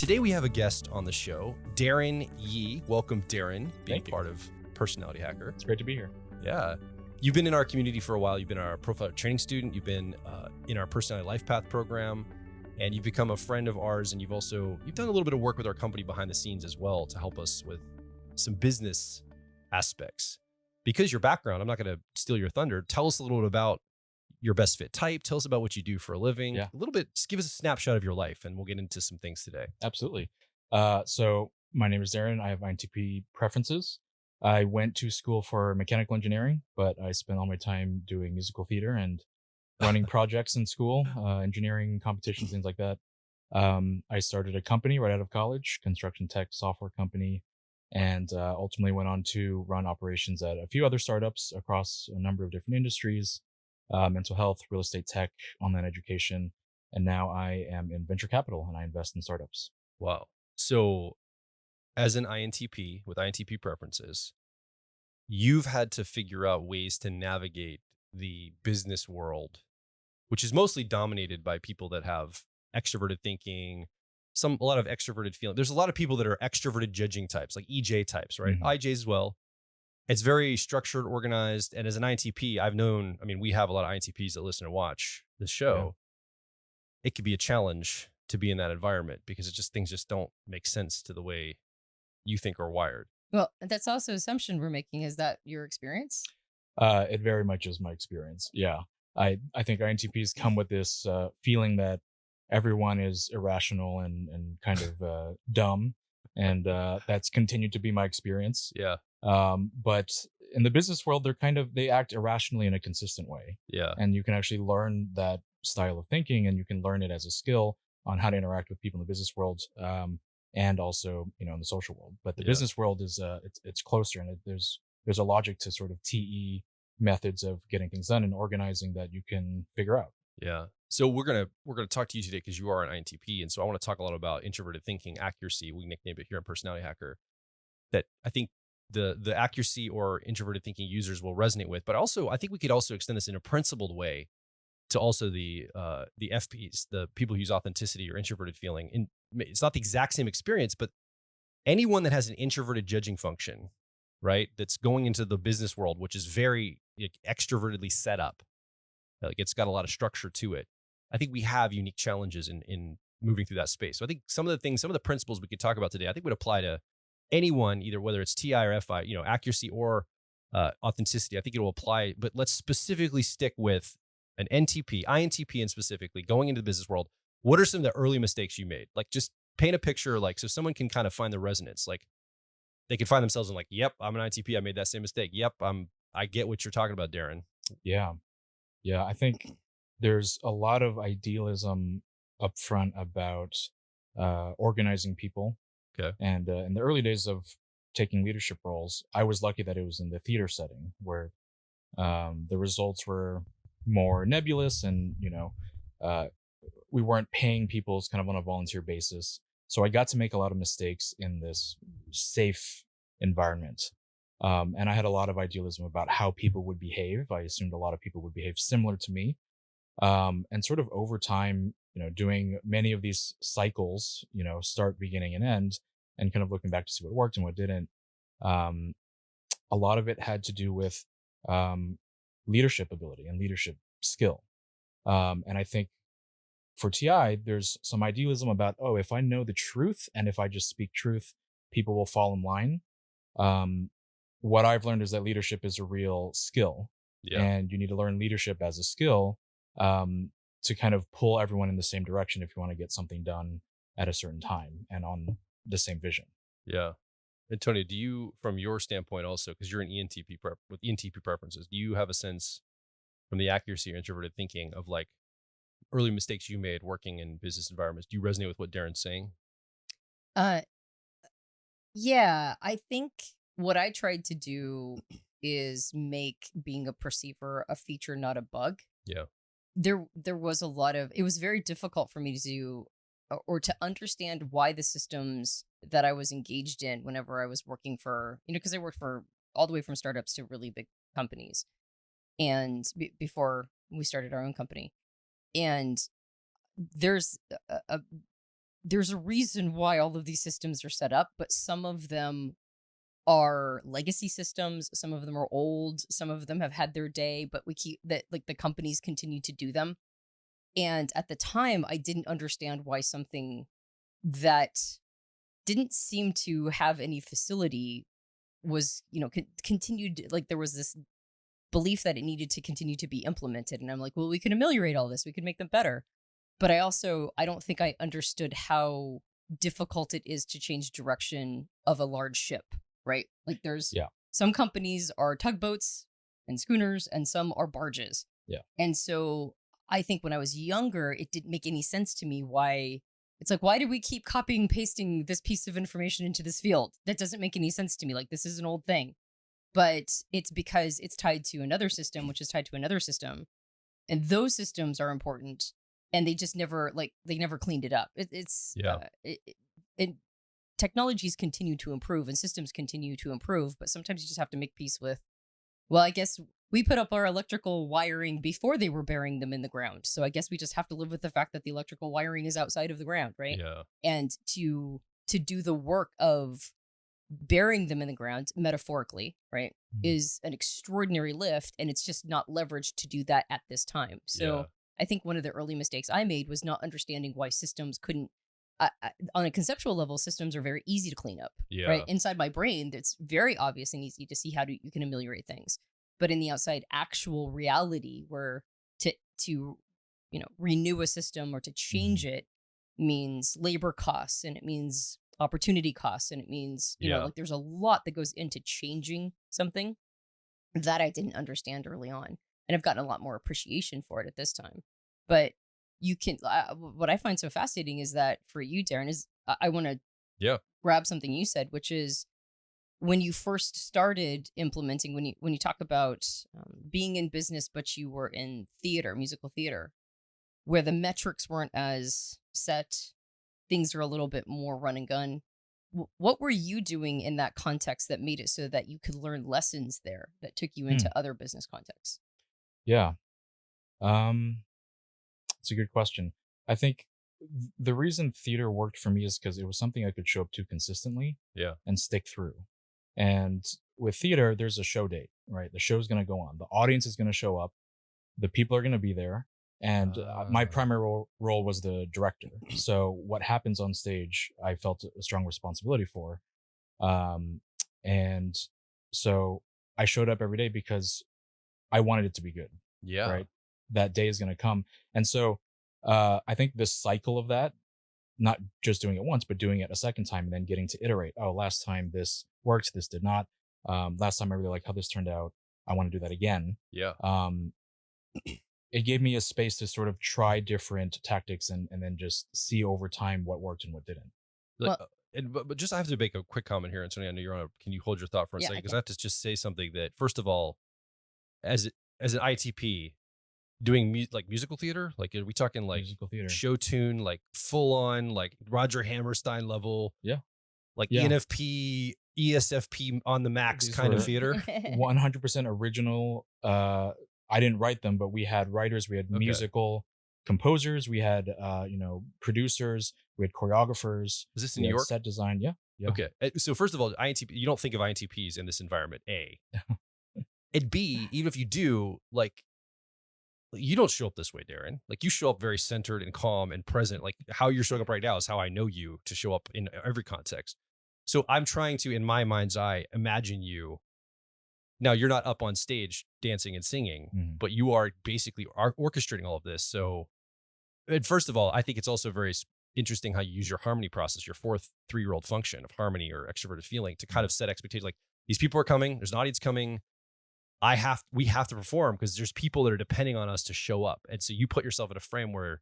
Today we have a guest on the show, Darren Yee. Welcome, Darren, being part of Personality Hacker. It's great to be here. Yeah. You've been in our community for a while. You've been our profile training student. You've been in our Personality Life Path program, and you've become a friend of ours. And you've done a little bit of work with our company behind the scenes as well to help us with some business aspects. Because your background, I'm not going to steal your thunder. Tell us a little bit about your best fit type. Tell us about what you do for a living. Yeah. A little bit, just give us a snapshot of your life, and we'll get into some things today. Absolutely. So my name is Darren. I have INTP preferences. I went to school for mechanical engineering, but I spent all my time doing musical theater and running projects in school, engineering competitions, things like that. I started a company right out of college, construction tech software company, and ultimately went on to run operations at a few other startups across a number of different industries, mental health, real estate tech, online education. And now I am in venture capital and I invest in startups. Wow. So as an INTP with INTP preferences, you've had to figure out ways to navigate the business world, which is mostly dominated by people that have extroverted thinking, a lot of extroverted feeling. There's a lot of people that are extroverted judging types, like EJ types, right? Mm-hmm. IJs as well. It's very structured, organized. And as an INTP, we have a lot of INTPs that listen and watch the show. Yeah. It could be a challenge to be in that environment because things just don't make sense to the way you think or wired. Well, that's also an assumption we're making. Is that your experience? It very much is my experience. Yeah. I think INTPs come with this feeling that everyone is irrational and kind of dumb. And that's continued to be my experience. Yeah. But in the business world, they act irrationally in a consistent way. Yeah. And you can actually learn that style of thinking, and you can learn it as a skill on how to interact with people in the business world, and also, in the social world. But the business world is, it's closer, and there's a logic to sort of TE methods of getting things done and organizing that you can figure out. Yeah. So we're gonna talk to you today because you are an INTP, and so I want to talk a lot about introverted thinking, accuracy. We nicknamed it here in Personality Hacker. That I think the accuracy or introverted thinking users will resonate with, but also I think we could also extend this in a principled way to also the FPs, the people who use authenticity or introverted feeling. And it's not the exact same experience, but anyone that has an introverted judging function, right, that's going into the business world, which is very extrovertedly set up, like it's got a lot of structure to it. I think we have unique challenges in moving through that space. So I think some of the principles we could talk about today, I think would apply to anyone, either whether it's TI or FI, accuracy or authenticity. I think it will apply, but let's specifically stick with an NTP, INTP, and specifically going into the business world. What are some of the early mistakes you made? Like, just paint a picture, like, so someone can kind of find the resonance. Like, they can find themselves in like, yep, I'm an INTP. I made that same mistake. Yep, I get what you're talking about, Darren. Yeah. I think there's a lot of idealism up front about organizing people. Okay. And in the early days of taking leadership roles, I was lucky that it was in the theater setting where the results were more nebulous, and we weren't paying people kind of on a volunteer basis. So I got to make a lot of mistakes in this safe environment. And I had a lot of idealism about how people would behave. I assumed a lot of people would behave similar to me. And sort of over time, doing many of these cycles, start, beginning, and end, and kind of looking back to see what worked and what didn't. A lot of it had to do with leadership ability and leadership skill. And I think for TI, there's some idealism about, if I know the truth and if I just speak truth, people will fall in line. What I've learned is that leadership is a real skill, and you need to learn leadership as a skill to kind of pull everyone in the same direction if you want to get something done at a certain time and on the same vision. Yeah. Antonia, do you, from your standpoint also, because you're an ENTP with ENTP preferences, do you have a sense from the accuracy or introverted thinking of like early mistakes you made working in business environments? Do you resonate with what Darren's saying? Yeah, I think what I tried to do is make being a perceiver a feature, not a bug. Yeah. There was a lot of, it was very difficult for me to do or to understand why the systems that I was engaged in whenever I was working for, because I worked for all the way from startups to really big companies, and before we started our own company. And there's there's a reason why all of these systems are set up, but some of them are legacy systems, some of them are old, some of them have had their day, but we keep that, like, the companies continue to do them. And at the time, I didn't understand why something that didn't seem to have any facility was, continued. Like, there was this belief that it needed to continue to be implemented. And I'm like, well, we can ameliorate all this, we can make them better. But I don't think I understood how difficult it is to change direction of a large ship, right? Like, there's Yeah. some companies are tugboats and schooners, and some are barges. Yeah. And so I think when I was younger, it didn't make any sense to me why it's like, why do we keep copying and pasting this piece of information into this field? That doesn't make any sense to me. Like, this is an old thing. But it's because it's tied to another system, which is tied to another system. And those systems are important. And they just never, they never cleaned it up. And technologies continue to improve and systems continue to improve. But sometimes you just have to make peace with, well, I guess we put up our electrical wiring before they were burying them in the ground. So I guess we just have to live with the fact that the electrical wiring is outside of the ground, right? Yeah. And to do the work of burying them in the ground, metaphorically, right, is an extraordinary lift, and it's just not leveraged to do that at this time. So I think one of the early mistakes I made was not understanding why systems couldn't, on a conceptual level, systems are very easy to clean up, right? Inside my brain, it's very obvious and easy to see how you can ameliorate things. But in the outside actual reality, where to renew a system or to change it means labor costs, and it means opportunity costs, and it means like, there's a lot that goes into changing something that I didn't understand early on, and I've gotten a lot more appreciation for it at this time. But you can what I find so fascinating is that for you, Darren, is I want to grab something you said, which is when you first started implementing, when you talk about being in business, but you were in theater, musical theater, where the metrics weren't as set, things are a little bit more run and gun. What were you doing in that context that made it so that you could learn lessons there that took you into other business contexts? Yeah. It's a good question. I think the reason theater worked for me is because it was something I could show up to consistently and stick through. And with theater, there's a show date, right? The show's going to go on. The audience is going to show up. The people are going to be there. And my primary role was the director. So what happens on stage, I felt a strong responsibility for. And so I showed up every day because I wanted it to be good. Yeah. Right. That day is going to come. And so I think the cycle of that, not just doing it once, but doing it a second time and then getting to iterate. Oh, last time this worked, this did not. Last time I really liked how this turned out. I want to do that again. Yeah. It gave me a space to sort of try different tactics and then just see over time what worked and what didn't. But just I have to make a quick comment here, Antonia. I know you're on. Can you hold your thought for a second? Because I have to just say something that, first of all, as an ITP, doing musical theater, like, are we talking like musical theater, show tune, like full on, like Roger Hammerstein level? Yeah. Like ENFP, ESFP on the max kind of theater. 100% original. I didn't write them, but we had writers, we had musical composers, we had producers, we had choreographers. Was this in New York? Set design, yeah. Okay, so first of all, INTP, you don't think of INTPs in this environment, A. And B, even if you do, like, you don't show up this way, Darren. Like, you show up very centered and calm and present. Like, how you're showing up right now is how I know you to show up in every context. So I'm trying to, in my mind's eye, imagine you. Now, you're not up on stage dancing and singing, but you are basically orchestrating all of this. So, and first of all, I think it's also very interesting how you use your harmony process, your fourth 3-year-old function of harmony or extroverted feeling, to kind of set expectations. Like, these people are coming, there's an audience coming. We have to perform because there's people that are depending on us to show up. And so you put yourself in a frame where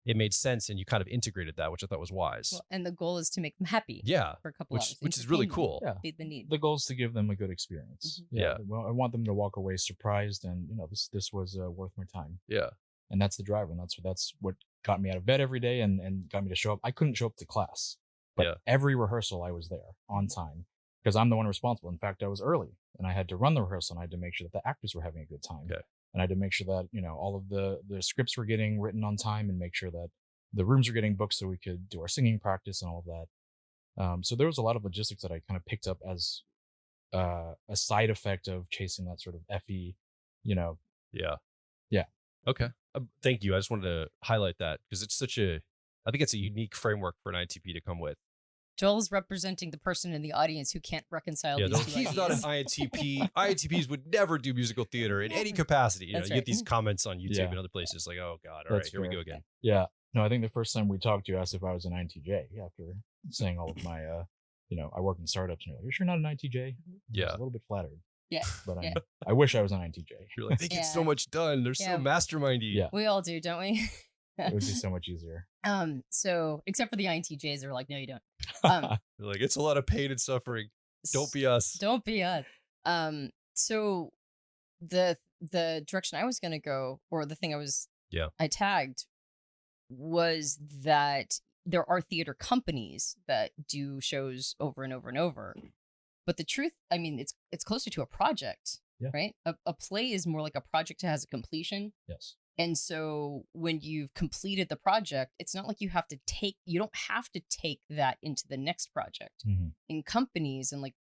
it made sense and you kind of integrated that, which I thought was wise. Well, and the goal is to make them happy. For a couple hours. Which is really cool. Yeah. Feed the need. The goal is to give them a good experience. Well, I want them to walk away surprised and, this was worth my time. Yeah. And that's the driver. And that's what got me out of bed every day and got me to show up. I couldn't show up to class, but every rehearsal I was there on time because I'm the one responsible. In fact, I was early and I had to run the rehearsal and I had to make sure that the actors were having a good time. Okay. And I had to make sure that, all of the scripts were getting written on time and make sure that the rooms were getting booked so we could do our singing practice and all of that. So there was a lot of logistics that I kind of picked up as a side effect of chasing that sort of FE, Yeah. Yeah. Okay. Thank you. I just wanted to highlight that because I think it's a unique framework for an INTP to come with. Joel is representing the person in the audience who can't reconcile Yeah, these two he's not an ideas. INTP. INTPs would never do musical theater in any capacity. That's You get right. these comments on YouTube Yeah. and other places like, oh God, all right, That's here we fair. go again. Yeah. No, I think the first time we talked, you asked if I was an INTJ after saying all of my, I work in startups, and you're like, you're sure not an INTJ? I was Yeah. a little bit flattered. Yeah. But Yeah. I wish I was an INTJ. You're like, they get so Yeah. much done. They're Yeah. so mastermindy. Yeah. We all do, don't we? It would be so much easier. So except for the INTJs, they're like, no, you don't. They're like, it's a lot of pain and suffering. Don't be us. Don't be us. So the direction I was gonna go, or the thing I tagged, was that there are theater companies that do shows over and over and over. But the truth, I mean, it's closer to a project, Yeah. right? A play is more like a project that has a completion. Yes. And so when you've completed the project, it's not like you don't have to take that into the next project. Mm-hmm. In companies, and like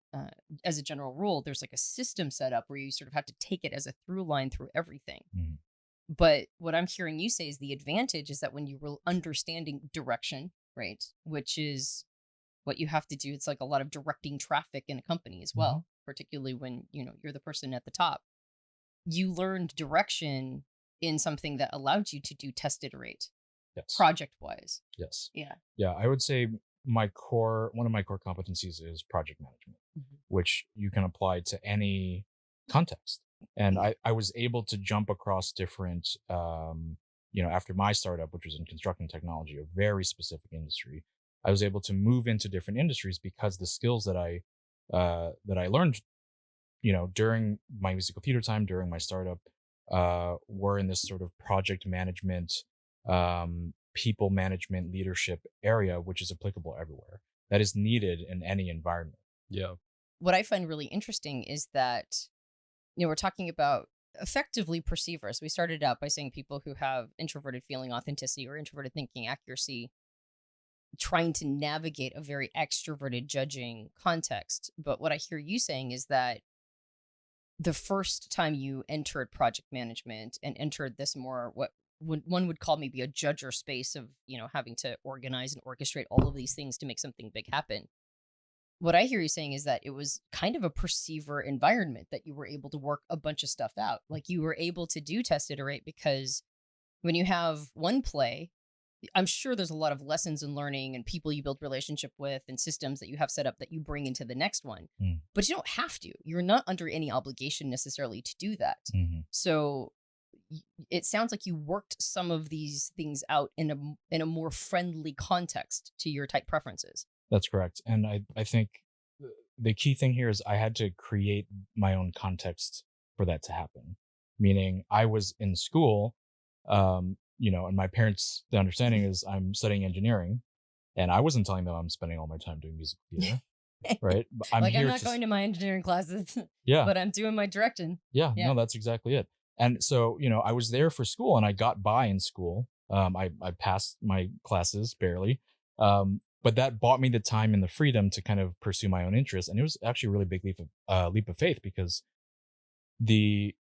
as a general rule, there's like a system set up where you sort of have to take it as a through line through everything. Mm-hmm. But what I'm hearing you say is the advantage is that when you were understanding direction, right, which is what you have to do, it's like a lot of directing traffic in a company as well, particularly when you're the person at the top. You learned direction in something that allowed you to do test iterate, Yes. project wise. Yes. Yeah. Yeah. I would say one of my core competencies is project management, which you can apply to any context. And I was able to jump across different, after my startup, which was in construction technology, a very specific industry, I was able to move into different industries because the skills that I learned, during my musical theater time, during my startup, were in this sort of project management, people management, leadership area, which is applicable everywhere. That is needed in any environment. Yeah. What I find really interesting is that, we're talking about effectively perceivers. We started out by saying people who have introverted feeling authenticity or introverted thinking accuracy, trying to navigate a very extroverted judging context. But what I hear you saying is that the first time you entered project management and entered this more what one would call maybe a judger space of having to organize and orchestrate all of these things to make something big happen, what I hear you saying is that it was kind of a perceiver environment that you were able to work a bunch of stuff out. Like you were able to do test iterate because when you have one play, I'm sure there's a lot of lessons in learning and people you build relationship with and systems that you have set up that you bring into the next one. But you don't have to. You're not under any obligation necessarily to do that. So it sounds like you worked some of these things out in a more friendly context to your type preferences. That's correct. And I think the key thing here is I had to create my own context for that to happen. Meaning I was in school, and my parents, the understanding is I'm studying engineering, and I wasn't telling them I'm spending all my time doing music theater, right? But I'm not going to my engineering classes, yeah, but I'm doing my directing. Yeah, no, that's exactly it. And so, I was there for school and I got by in school. I passed my classes barely. But that bought me the time and the freedom to kind of pursue my own interests. And it was actually a really big leap of faith because the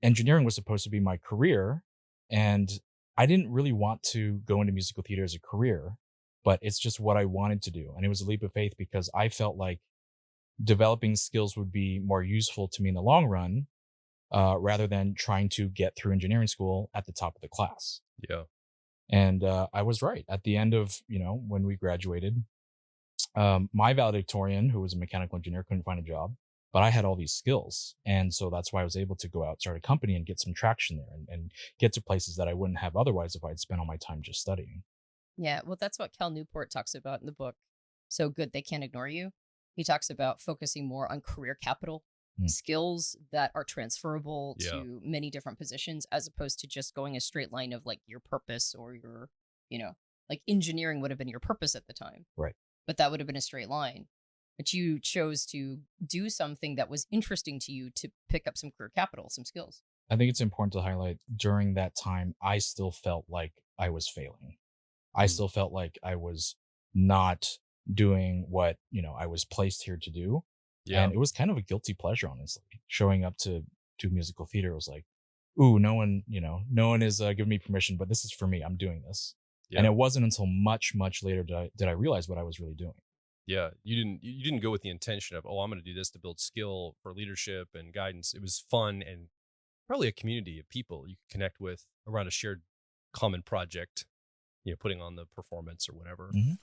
engineering was supposed to be my career. And I didn't really want to go into musical theater as a career, but it's just what I wanted to do. And it was a leap of faith because I felt like developing skills would be more useful to me in the long run, rather than trying to get through engineering school at the top of the class. Yeah. And I was right. At the end of, when we graduated, my valedictorian, who was a mechanical engineer, couldn't find a job, but I had all these skills. And so that's why I was able to go out, start a company and get some traction there and get to places that I wouldn't have otherwise if I'd spent all my time just studying. Yeah, well, that's what Cal Newport talks about in the book, So Good They Can't Ignore You. He talks about focusing more on career capital, skills that are transferable to many different positions, as opposed to just going a straight line of like your purpose or your, like engineering would have been your purpose at the time. Right. But that would have been a straight line. But you chose to do something that was interesting to you to pick up some career capital, some skills. I think it's important to highlight during that time, I still felt like I was failing. I still felt like I was not doing what, I was placed here to do. Yeah. And it was kind of a guilty pleasure, honestly. Showing up to musical theater was like, ooh, no one is giving me permission, but this is for me. I'm doing this. Yeah. And it wasn't until much, much later did I realize what I was really doing. Yeah. You didn't go with the intention of, oh, I'm going to do this to build skill for leadership and guidance. It was fun and probably a community of people you could connect with around a shared common project, putting on the performance or whatever. Mm-hmm.